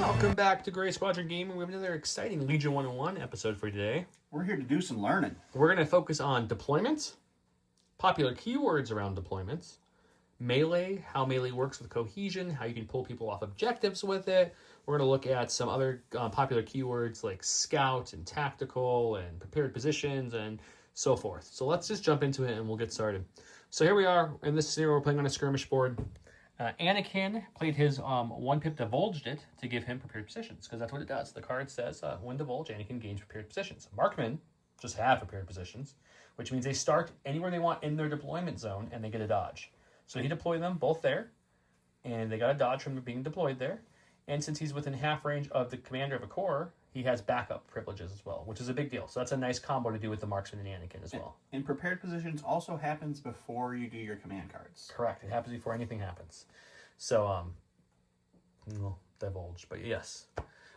Welcome back to Gray Squadron Gaming. We have another exciting Legion 101 episode for you today. We're here to do some learning. We're going to focus on deployments, popular keywords around deployments, melee, how melee works with cohesion, how you can pull people off objectives with it. We're going to look at some other popular keywords like scout and tactical and prepared positions and so forth. So let's just jump into it and we'll get started. So here we are. In this scenario, we're playing on a skirmish board. Anakin played his 1-pip divulged it to give him prepared positions, because that's what it does. The card says when divulge, Anakin gains prepared positions. Markmen just have prepared positions, which means they start anywhere they want in their deployment zone and they get a dodge. So he deployed them both there, and they got a dodge from being deployed there. And since he's within half range of the commander of a Cohere, he has backup privileges as well, which is a big deal. So that's a nice combo to do with the marksman and Anakin as well. And prepared positions also happens before you do your command cards. Correct. It happens before anything happens. So, we'll divulge, but yes.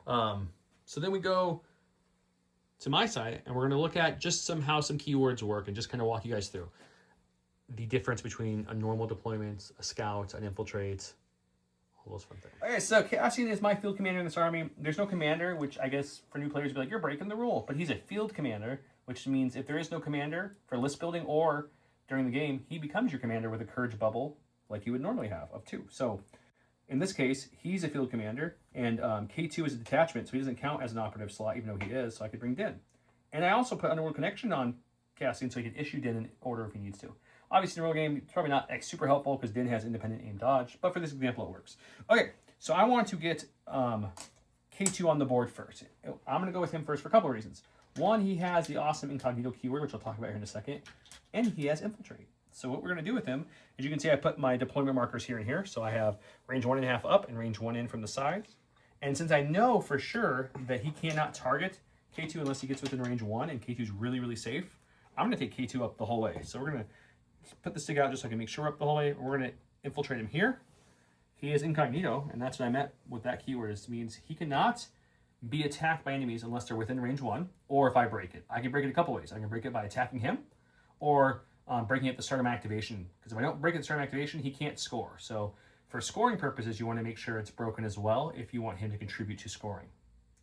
So then we go to my side, and we're going to look at just how some keywords work and just kind of walk you guys through the difference between a normal deployment, a scout, an infiltrate, all those fun things. Okay, so Cassian is my field commander in this army. There's no commander, which I guess for new players would be like, you're breaking the rule. But he's a field commander, which means if there is no commander for list building or during the game, he becomes your commander with a courage bubble like you would normally have of 2. So in this case, he's a field commander, and K2 is a detachment, so he doesn't count as an operative slot, even though he is, so I could bring Din. And I also put Underworld Connection on Cassian, so he can issue Din in order if he needs to. Obviously, in the real game, it's probably not super helpful because Din has independent aim dodge, but for this example, it works. Okay, so I want to get K2 on the board first. I'm going to go with him first for a couple of reasons. One, he has the awesome incognito keyword, which I'll talk about here in a second, and he has Infiltrate. So what we're going to do with him, as you can see, I put my deployment markers here and here, so I have range 1.5 up and range 1 in from the sides. And since I know for sure that he cannot target K2 unless he gets within range 1, and K2 is really, really safe, I'm going to take K2 up the whole way. So we're going to put the stick out just so I can make sure we're up the whole way. We're going to infiltrate him here. He is incognito, and that's what I meant with that keyword. It means he cannot be attacked by enemies unless they're within range 1, or if I break it. I can break it a couple ways. I can break it by attacking him, or breaking it at the start of my activation. Because if I don't break it at the start of my activation, he can't score. So for scoring purposes, you want to make sure it's broken as well if you want him to contribute to scoring.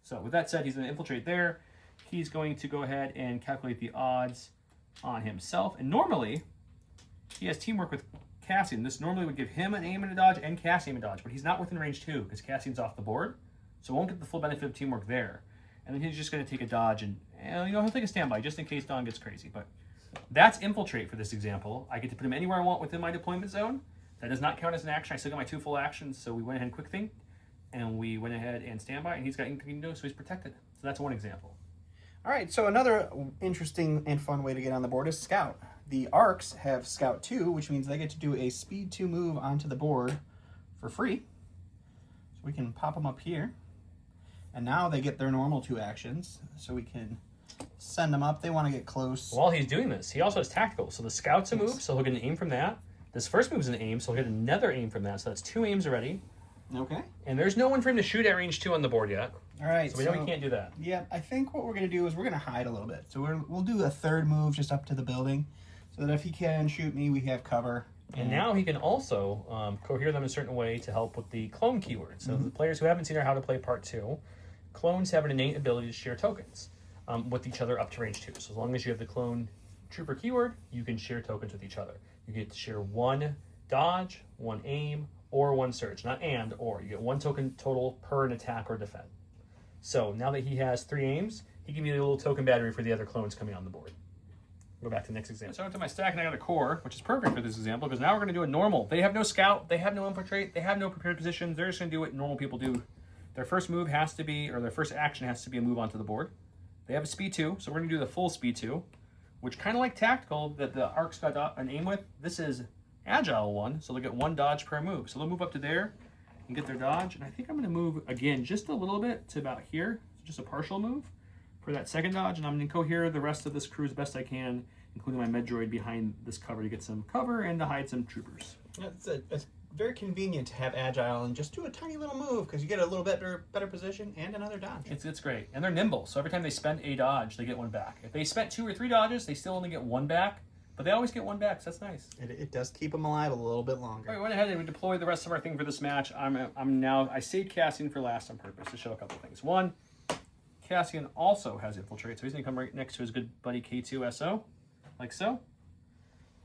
So with that said, he's going to infiltrate there. He's going to go ahead and calculate the odds on himself. And normally, he has teamwork with Cassian. This normally would give him an aim and a dodge and Cassian a dodge, but he's not within range 2 because Cassian's off the board, so won't get the full benefit of teamwork there. And then he's just going to take a dodge and he'll take a standby just in case Dawn gets crazy. But that's Infiltrate for this example. I get to put him anywhere I want within my deployment zone. That does not count as an action. I still got my 2 full actions, so we went ahead and quick think, and we went ahead and standby, and he's got incognito, so he's protected. So that's one example. All right, so another interesting and fun way to get on the board is Scout. The Arcs have Scout 2, which means they get to do a Speed 2 move onto the board for free. So we can pop them up here. And now they get their normal 2 actions, so we can send them up. They want to get close. While he's doing this, he also has tactical. So the Scout's a move, so he'll get an aim from that. This first move is an aim, so he'll get another aim from that. So that's 2 aims already. Okay. And there's no one for him to shoot at range 2 on the board yet. All right. So we know he can't do that. Yeah, I think what we're going to do is we're going to hide a little bit. So we'll do a third move just up to the building, so that if he can shoot me, we have cover. And now he can also cohere them in a certain way to help with the clone keyword. So the players who haven't seen our How to Play Part 2, clones have an innate ability to share tokens with each other up to range 2. So as long as you have the clone trooper keyword, you can share tokens with each other. You get to share 1 dodge, 1 aim, or 1 surge. Not and, or. You get 1 token total per an attack or defend. So now that he has 3 aims, he can be a little token battery for the other clones coming on the board. Go back to the next example. So I went to my stack and I got a core, which is perfect for this example, because now we're going to do a normal. They have no scout, they have no infiltrate, they have no prepared positions. They're just going to do what normal people do. Their first move has to be, or their first action has to be a move onto the board. They have a speed 2, so we're going to do the full speed 2, which kind of like tactical that the Arcs got an aim with. This is Agile 1, so they'll get 1 dodge per move. So they'll move up to there and get their dodge. And I think I'm going to move again just a little bit to about here, so just a partial move for that second dodge. And I'm going to cohere the rest of this crew as best I can, including my Medroid behind this cover to get some cover and to hide some troopers. It's very convenient to have Agile and just do a tiny little move because you get a little bit better position and another dodge. It's great. And they're nimble, so every time they spend a dodge, they get 1 back. If they spent 2 or 3 dodges, they still only get 1 back, But they always get one back, so that's nice. It does keep them alive a little bit longer. All right, we went ahead and we deployed the rest of our thing for this match. I saved Cassian for last on purpose to show a couple things. One, Cassian also has Infiltrate, so he's going to come right next to his good buddy K2SO, like so.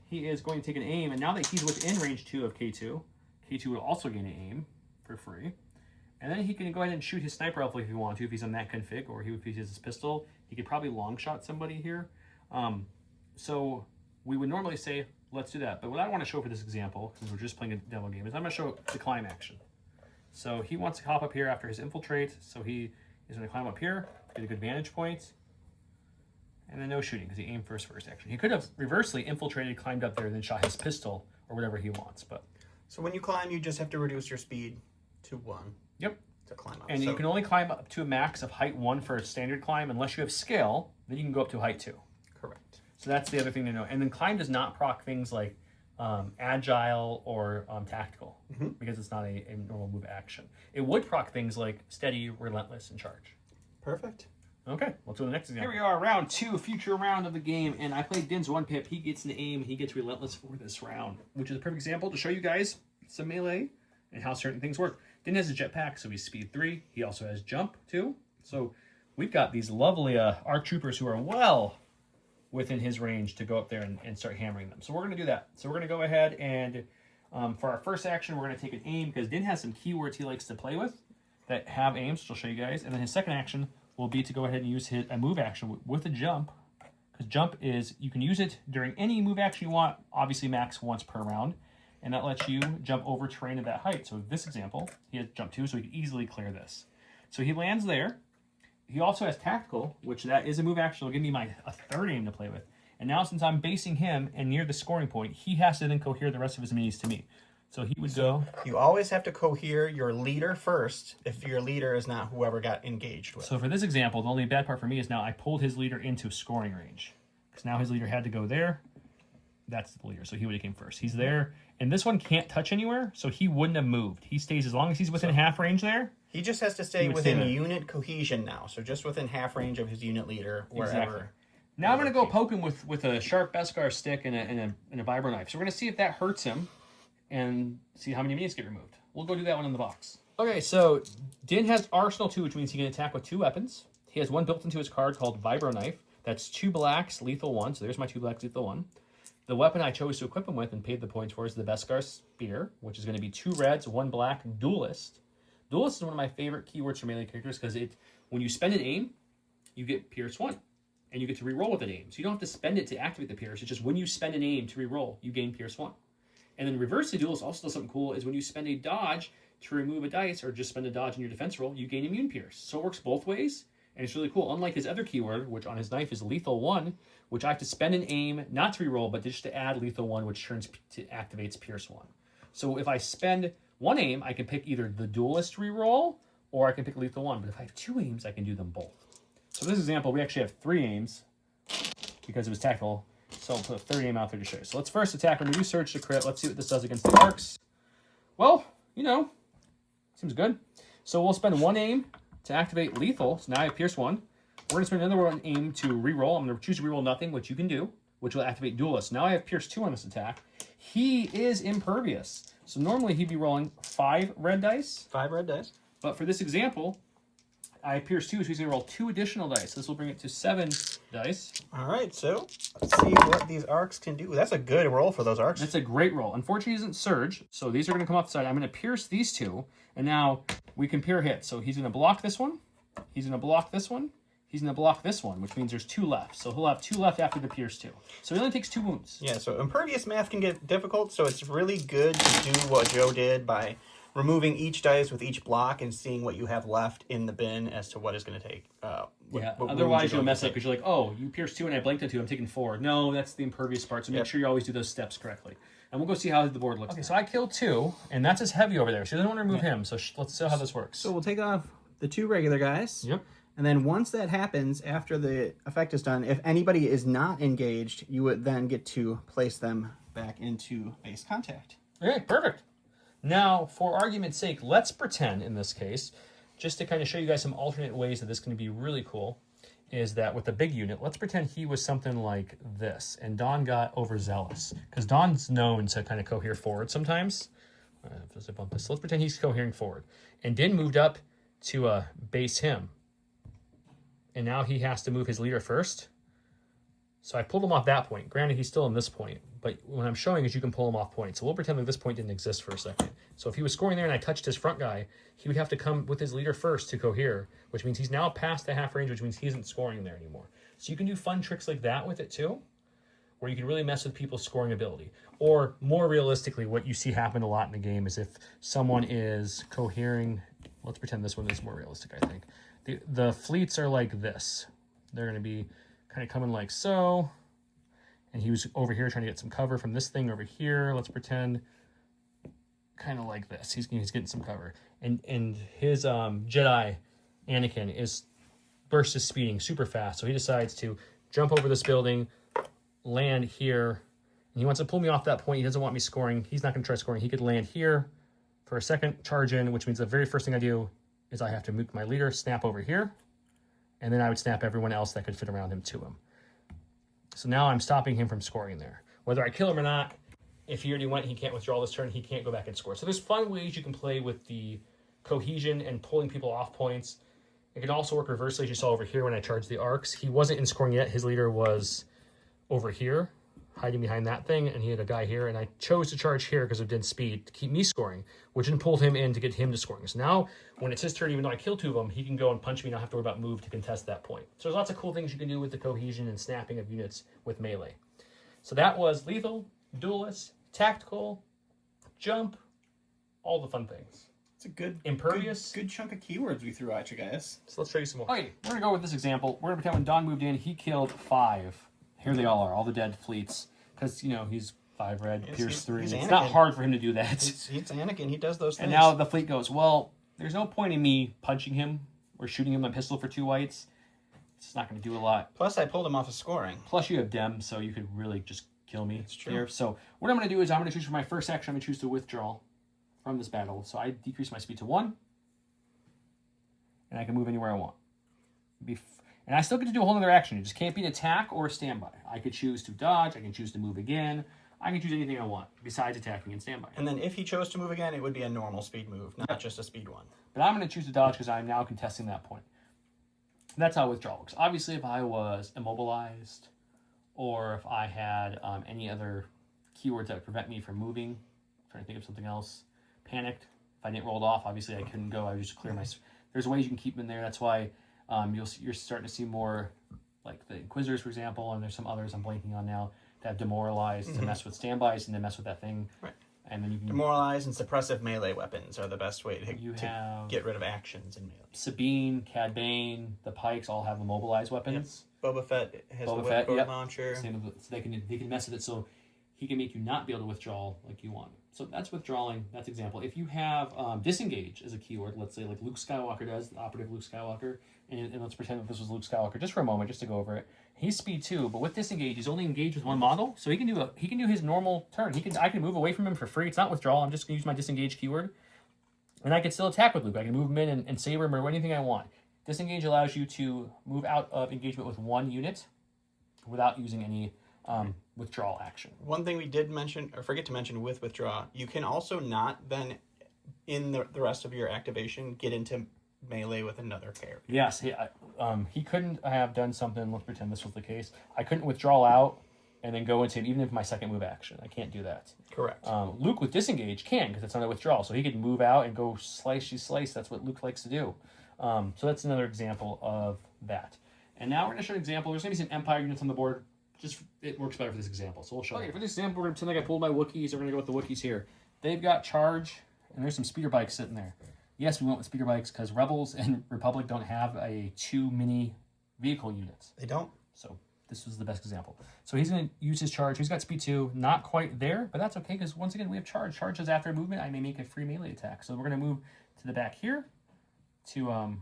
He is going to take an aim, and now that he's within range 2 of K2, K2 will also gain an aim for free. And then he can go ahead and shoot his sniper rifle if he wants to, if he's on that config, or if he has his pistol. He could probably long shot somebody here. So we would normally say, let's do that. But what I want to show for this example, since we're just playing a demo game, is I'm going to show the climb action. So he wants to hop up here after his Infiltrate, so he is going to climb up here, get a good vantage point, and then no shooting, because he aimed first action. He could have reversely infiltrated, climbed up there, and then shot his pistol, or whatever he wants. But So when you climb, you just have to reduce your speed to 1. Yep. To climb up. And you can only climb up to a max of height 1 for a standard climb, unless you have scale, then you can go up to height 2. Correct. So that's the other thing to know. And then climb does not proc things like agile or tactical, because it's not a normal move action. It would proc things like steady, relentless, and charge. Perfect. Okay, let's go to the next example. Here we are, round 2, future round of the game, and I played Din's 1 pip. He gets an aim, he gets relentless for this round, which is a perfect example to show you guys some melee and how certain things work. Din has a jetpack, so he's speed 3. He also has jump 2. So we've got these lovely ARC troopers who are well within his range to go up there and start hammering them. So we're going to do that. So we're going to go ahead and for our first action, we're going to take an aim, because Din has some keywords he likes to play with that have aims, which I'll show you guys. And then his second action will be to go ahead and use a move action with a jump, because jump is, you can use it during any move action you want, obviously max once per round, and that lets you jump over terrain at that height. So this example, he has jump 2, so he can easily clear this. So he lands there. He also has tactical, which that is a move action. It'll give me a third aim to play with. And now since I'm basing him and near the scoring point, he has to then cohere the rest of his minis to me. So he would go... You always have to cohere your leader first if your leader is not whoever got engaged with. So for this example, the only bad part for me is now I pulled his leader into scoring range. Because now his leader had to go there. That's the leader, so he would have came first. He's there, and this one can't touch anywhere, so he wouldn't have moved. He stays, as long as he's within half range there. He just has to stay within unit cohesion now, so just within half range of his unit leader, wherever. Exactly. Now I'm going to go poke him with a sharp Beskar stick and a vibro knife. So we're going to see if that hurts him and see how many minis get removed. We'll go do that one in the box. Okay, so Din has Arsenal 2, which means he can attack with 2 weapons. He has one built into his card called Vibro Knife. That's 2 blacks, lethal 1. So there's my 2 blacks, lethal 1. The weapon I chose to equip him with and paid the points for is the Beskar Spear, which is going to be 2 reds, 1 black, Deulist. Deulist is one of my favorite keywords for melee characters, because when you spend an aim, you get Pierce 1. And you get to reroll with an aim. So you don't have to spend it to activate the Pierce. It's just when you spend an aim to reroll, you gain Pierce 1. And then reverse the Deulist also does something cool, is when you spend a dodge to remove a dice, or just spend a dodge in your defense roll, you gain Immune Pierce. So it works both ways, and it's really cool. Unlike his other keyword, which on his knife is Lethal 1, which I have to spend an aim, not to reroll, but just to add Lethal 1, which activates Pierce 1. So if I spend 1 aim, I can pick either the Deulist reroll, or I can pick Lethal 1. But if I have 2 aims, I can do them both. So in this example, we actually have 3 aims, because it was tactical. So I'll put a third aim out there to show you. So let's first attack him. We do surge to crit. Let's see what this does against the arcs. Well, seems good. So we'll spend 1 aim to activate lethal. So now I have Pierce 1. We're going to spend another 1 aim to reroll. I'm going to choose to reroll nothing, which you can do, which will activate Deulist. Now I have Pierce 2 on this attack. He is Impervious. So normally he'd be rolling 5 red dice. 5 red dice. But for this example, I have Pierce 2, so he's going to roll 2 additional dice. This will bring it to 7 dice. All right, so let's see what these arcs can do. That's a good roll for those arcs. That's a great roll. Unfortunately, he doesn't surge, so these are going to come off the side. I'm going to pierce these 2, and now we compare hits. So he's going to block this one, he's going to block this one, he's going to block this one, which means there's 2 left. So he'll have 2 left after the pierce 2. So he only takes 2 wounds. Yeah, so Impervious math can get difficult, so it's really good to do what Joe did by removing each dice with each block and seeing what you have left in the bin as to what is going to take. Otherwise you'll mess up, because you're like, oh, you pierced 2 and I blanked at 2, I'm taking 4. No, that's the Impervious part, so make sure you always do those steps correctly. And we'll go see how the board looks. Okay, so I killed 2, and that's his heavy over there. So he doesn't want to remove him, so let's see how this works. So we'll take off the 2 regular guys. Yep. And then once that happens, after the effect is done, if anybody is not engaged, you would then get to place them back into base contact. Okay, perfect. Now, for argument's sake, let's pretend in this case, just to kind of show you guys some alternate ways that this can be really cool, is that with the big unit, let's pretend he was something like this, and Don got overzealous, because Don's known to kind of cohere forward sometimes. Let's bump this. So let's pretend he's cohering forward, and Din moved up to base him, and now he has to move his leader first. So I pulled him off that point. Granted, he's still in this point, but what I'm showing is you can pull him off point. So we'll pretend that this point didn't exist for a second. So if he was scoring there and I touched his front guy, he would have to come with his leader first to cohere, which means he's now past the half range, which means he isn't scoring there anymore. So you can do fun tricks like that with it too, where you can really mess with people's scoring ability. Or more realistically, what you see happen a lot in the game is if someone is cohering, let's pretend this one is more realistic, I think. The fleets are like this. They're going to be kind of coming like so. And he was over here trying to get some cover from this thing over here. Let's pretend kind of like this. He's getting some cover. And his Jedi, Anakin, is burst is speeding super fast. So he decides to jump over this building, land here. And he wants to pull me off that point. He doesn't want me scoring. He's not going to try scoring. He could land here for a second, charge in, which means the very first thing I do is I have to move my leader, snap over here. And then I would snap everyone else that could fit around him to him. So now I'm stopping him from scoring there. Whether I kill him or not, if he already went, he can't withdraw this turn, he can't go back and score. So there's fun ways you can play with the cohesion and pulling people off points. It can also work reversely, as you saw over here when I charged the arcs. He wasn't in scoring yet. His leader was over here, hiding behind that thing, and he had a guy here, and I chose to charge here because of Din's speed to keep me scoring, which then pulled him in to get him to scoring. So now, when it's his turn, even though I killed two of them, he can go and punch me and not have to worry about move to contest that point. So there's lots of cool things you can do with the cohesion and snapping of units with melee. So that was lethal, duelist, tactical, jump, all the fun things. It's a good Impervious. good chunk of keywords we threw at you guys. So let's show you some more. Okay, we're going to go with this example. We're going to pretend when Don moved in, he killed 5. Here they all are, all the dead fleets. Because, you know, he's 5 red, Pierce 3. It's not hard for him to do that. He's Anakin. He does those things. And now the fleet goes, well, there's no point in me punching him or shooting him with a pistol for 2 whites. It's not going to do a lot. Plus, I pulled him off of scoring. Plus, you have Dem, so you could really just kill me. That's true. There. So what I'm going to do is I'm going to choose for my first action, I'm going to choose to withdraw from this battle. So I decrease my speed to 1. And I can move anywhere I want. And I still get to do a whole other action. It just can't be an attack or a standby. I could choose to dodge. I can choose to move again. I can choose anything I want besides attacking and standby. And then if he chose to move again, it would be a normal speed move, not just a speed one. But I'm going to choose to dodge because I'm now contesting that point. And that's how withdrawal works. Obviously, if I was immobilized or if I had any other keywords that would prevent me from moving, trying to think of something else, panicked, if I didn't roll it off, obviously I couldn't go. I would just clear my... There's ways you can keep them in there. That's why... you're starting to see more, like the Inquisitors, for example, and there's some others I'm blanking on now that have demoralized to mess with standbys and to mess with that thing. Right. And then you can demoralize and suppressive melee weapons are the best way to get rid of actions in melee. Sabine, Cad Bane, the Pikes all have immobilized weapons. Yep. Boba Fett has the whipcord launcher. So they can mess with it, so he can make you not be able to withdraw like you want. So that's withdrawing. That's example. If you have disengage as a keyword, let's say like Luke Skywalker does, the operative Luke Skywalker, and let's pretend that this was Luke Skywalker just for a moment, just to go over it. He's speed 2, but with disengage, he's only engaged with one model, so he can do his normal turn. I can move away from him for free. It's not withdrawal. I'm just gonna use my disengage keyword, and I can still attack with Luke. I can move him in and saber him or anything I want. Disengage allows you to move out of engagement with one unit without using any withdrawal action. One thing we did mention, or forget to mention with withdraw, you can also not then, in the rest of your activation, get into melee with another character. Yes, he couldn't have done something, let's pretend this was the case. I couldn't withdraw out and then go into him, even if my second move action. I can't do that. Correct. Luke with disengage can, because it's not a withdrawal, so he could move out and go slice. That's what Luke likes to do. So that's another example of that. And now we're going to show an example. There's going to be some Empire units on the board. It works better for this example, so we'll show you. Okay, for this example, we're going to pretend like I pulled my Wookiees. We're going to go with the Wookiees here. They've got charge, and there's some speeder bikes sitting there. Yes, we went with speeder bikes because Rebels and Republic don't have 2 mini vehicle units. They don't. So this was the best example. So he's going to use his charge. He's got speed 2, not quite there, but that's okay because once again, we have charge. Charge is after a movement. I may make a free melee attack. So we're going to move to the back here to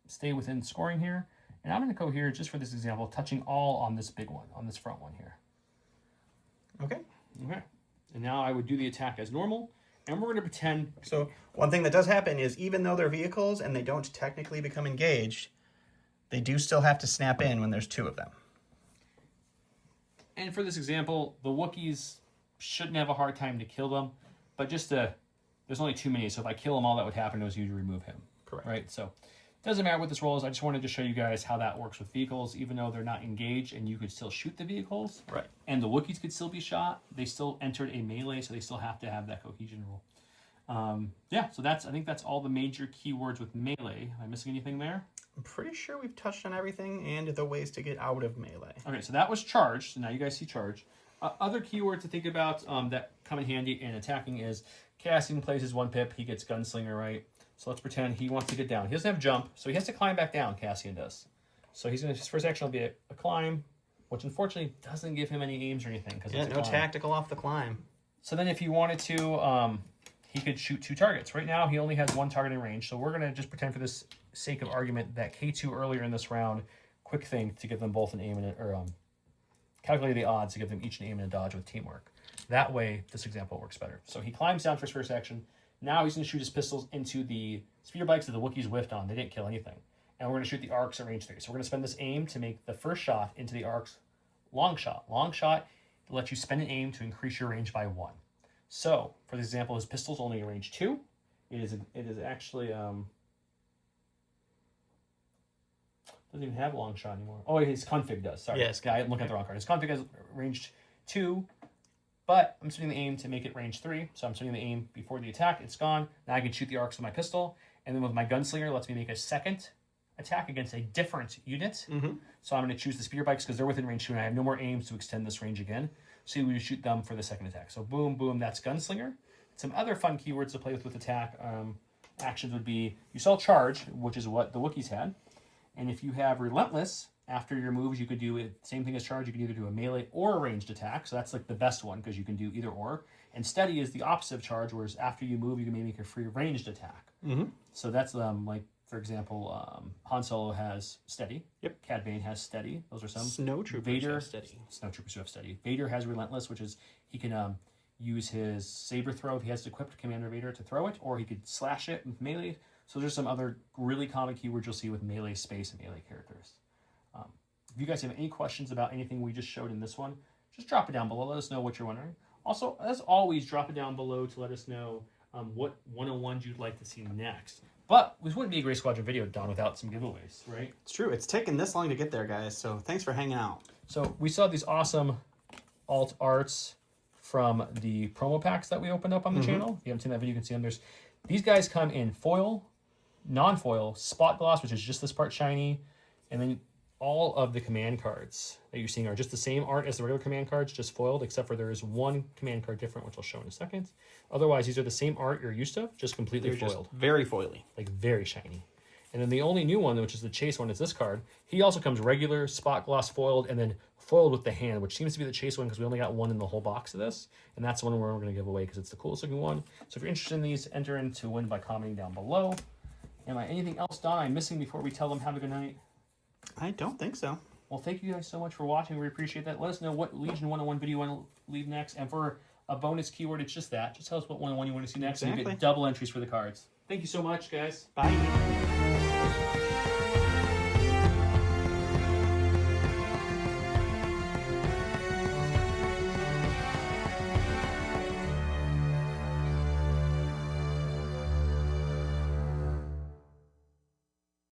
stay within scoring here. And I'm going to go here, just for this example, touching all on this big one, on this front one here. Okay. Okay. And now I would do the attack as normal, and we're going to pretend... So one thing that does happen is even though they're vehicles and they don't technically become engaged, They do still have to snap in when there's 2 of them. And for this example, the Wookiees shouldn't have a hard time to kill them, but there's only too many, so if I kill them, all that would happen was you'd remove him. Correct. Right? So it doesn't matter what this roll is. I just wanted to show you guys how that works with vehicles, even though they're not engaged and you could still shoot the vehicles. Right. And the Wookiees could still be shot. They still entered a melee, so they still have to have that cohesion rule. Yeah, so I think that's all the major keywords with melee. Am I missing anything there? I'm pretty sure we've touched on everything and the ways to get out of melee. Okay, so that was charge. So now you guys see charge. Other keywords to think about that come in handy in attacking is Cassian plays his 1 pip. He gets Gunslinger, right? So let's pretend he wants to get down. He doesn't have jump, so he has to climb back down, Cassian does. So his first action will be a climb, which unfortunately doesn't give him any aims or anything. Yeah, no tactical off the climb. So then if he wanted to, he could shoot 2 targets. Right now, he only has 1 target in range, so we're going to just pretend for this sake of argument that K2 earlier in this round, quick thing to give them both an aim and calculate the odds to give them each an aim and a dodge with teamwork. That way, this example works better. So he climbs down for his first action. Now he's going to shoot his pistols into the speeder bikes that the Wookiees whiffed on. They didn't kill anything. And we're going to shoot the arcs at range 3. So we're going to spend this aim to make the first shot into the arcs Longshot. Longshot lets you spend an aim to increase your range by 1. So, for this example, his pistol's only in range 2. It is actually doesn't even have Longshot anymore. Oh, his config does. Sorry. Yes. Yeah, I'm looking at the wrong card. His config has range 2, but I'm setting the aim to make it range 3. So I'm setting the aim before the attack. It's gone. Now I can shoot the arcs with my pistol. And then with my Gunslinger, lets me make a second attack against a different unit. Mm-hmm. So I'm going to choose the speeder bikes because they're within range 2 and I have no more aims to extend this range again. So we shoot them for the second attack. So boom, boom, that's Gunslinger. Some other fun keywords to play with attack actions would be, you saw charge, which is what the Wookiees had. And if you have Relentless, after your moves, you could do it, same thing as charge. You can either do a melee or a ranged attack. So that's like the best one because you can do either or. And steady is the opposite of charge, whereas after you move, you can maybe make a free ranged attack. Mm-hmm. So that's like, for example, Han Solo has steady. Yep. Cad Bane has steady. Those are some. Snow Troopers Vader have steady. Snow Troopers who have steady. Vader has Relentless, which is he can use his saber throw if he has equipped Commander Vader to throw it, or he could slash it with melee. So there's some other really common keywords you'll see with melee space and melee characters. If you guys have any questions about anything we just showed in this one, just drop it down below. Let us know what you're wondering. Also, as always, drop it down below to let us know what 101s you'd like to see next. But this wouldn't be a Gray Squadron video, Don, without some giveaways, right? It's true. It's taken this long to get there, guys. So thanks for hanging out. So we saw these awesome alt arts from the promo packs that we opened up on the channel. If you haven't seen that video, you can see them. These guys come in foil, non-foil, spot gloss, which is just this part shiny, and then all of the command cards that you're seeing are just the same art as the regular command cards, just foiled, except for there is one command card different, which I'll show in a second. Otherwise, these are the same art you're used to, just completely They're foiled. just very foily. Like very shiny. And then the only new one, which is the Chase one, is this card. He also comes regular, spot gloss foiled, and then foiled with the hand, which seems to be the Chase one because we only got one in the whole box of this. And that's the one we're going to give away because it's the coolest looking one. So if you're interested in these, enter in to win by commenting down below. Am I anything else, Don, I'm missing before we tell them have a good night? I don't think so. Well, thank you guys so much for watching. We appreciate that. Let us know what Legion 101 video you want to leave next. And for a bonus keyword, it's just that. Just tell us what 101 you want to see next. And you Exactly. get double entries for the cards. Thank you so much, guys. Bye.